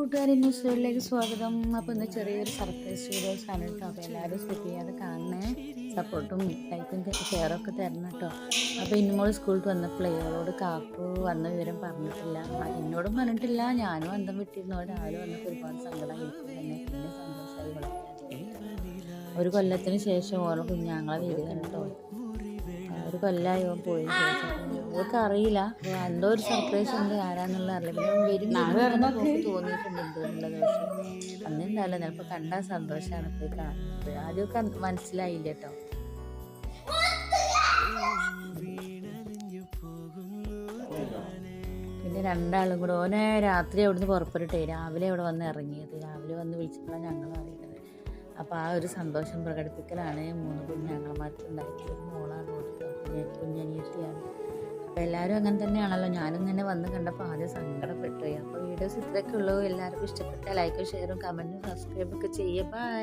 കൂട്ടുകാരെ, ന്യൂസ് വേൾഡിലേക്ക് സ്വാഗതം. അപ്പോൾ ഇന്ന് ചെറിയൊരു സർപ്രൈസ് വീഡിയോസ് ആണ് കേട്ടോ. അപ്പോൾ എല്ലാവരും സ്കിപ്പ് ചെയ്യാതെ കാണണേ. സപ്പോർട്ടും ലൈക്കും ഷെയറൊക്കെ തരണം കേട്ടോ. അപ്പോൾ ഇന്നുമോൾ സ്കൂളിൽ വന്നപ്പോഴേ അവളോട് കാക്കു വന്ന വിവരം പറഞ്ഞിട്ടില്ല. എന്നോടും പറഞ്ഞിട്ടില്ല. ഞാനും അന്തം വിട്ടിരുന്നു. രാവിലെ വന്നപ്പോൾ ഒരുപാട് സങ്കടമായി. തന്നെ പിന്നെ സന്തോഷമായി. ഒരു കൊല്ലത്തിന് ശേഷം ഓരോ കുഞ്ഞാങ്ങളെ വരിക കേട്ടോ. ഒരു കൊല്ലമായി പോയി ശേഷം അവർക്ക് അറിയില്ല. എന്തോ ഒരു സർപ്രൈസ് ഉണ്ട്, ആരാന്നുള്ള അറിയില്ല. പിന്നെ തോന്നിയിട്ടുണ്ട് എന്നുള്ളത്. പക്ഷെ അന്നെന്തായാലും ചിലപ്പോൾ കണ്ടാൽ സന്തോഷമാണ് പോയി കാണുന്നത്. ആദ്യമൊക്കെ മനസ്സിലായില്ല കേട്ടോ. പിന്നെ രണ്ടാളും കൂടെ ഓനെ രാത്രി അവിടുന്ന് പുറപ്പെട്ടിട്ടേ രാവിലെ അവിടെ വന്ന് ഇറങ്ങിയത്. രാവിലെ വന്ന് വിളിച്ചപ്പോഴാണ് ഞങ്ങൾ അറിയുന്നത്. അപ്പോൾ ആ ഒരു സന്തോഷം പ്രകടിപ്പിക്കലാണ് 3 കുഞ്ഞാങ്ങളമാർക്ക് ഉണ്ടാക്കിയത്. മോളാണ് കുഞ്ഞനിയത്തിയാണ്. അപ്പോൾ എല്ലാവരും അങ്ങനെ തന്നെയാണല്ലോ. ഞാനും ഇങ്ങനെ വന്ന് കണ്ടപ്പോൾ ആദ്യം സങ്കടപ്പെട്ടു. അപ്പോൾ വീഡിയോസ് ഇത്രയൊക്കെ ഉള്ളൂ. എല്ലാവർക്കും ഇഷ്ടപ്പെട്ട ലൈക്കും ഷെയറും കമൻറ്റും സബ്സ്ക്രൈബൊക്കെ ചെയ്യുക. ബൈ.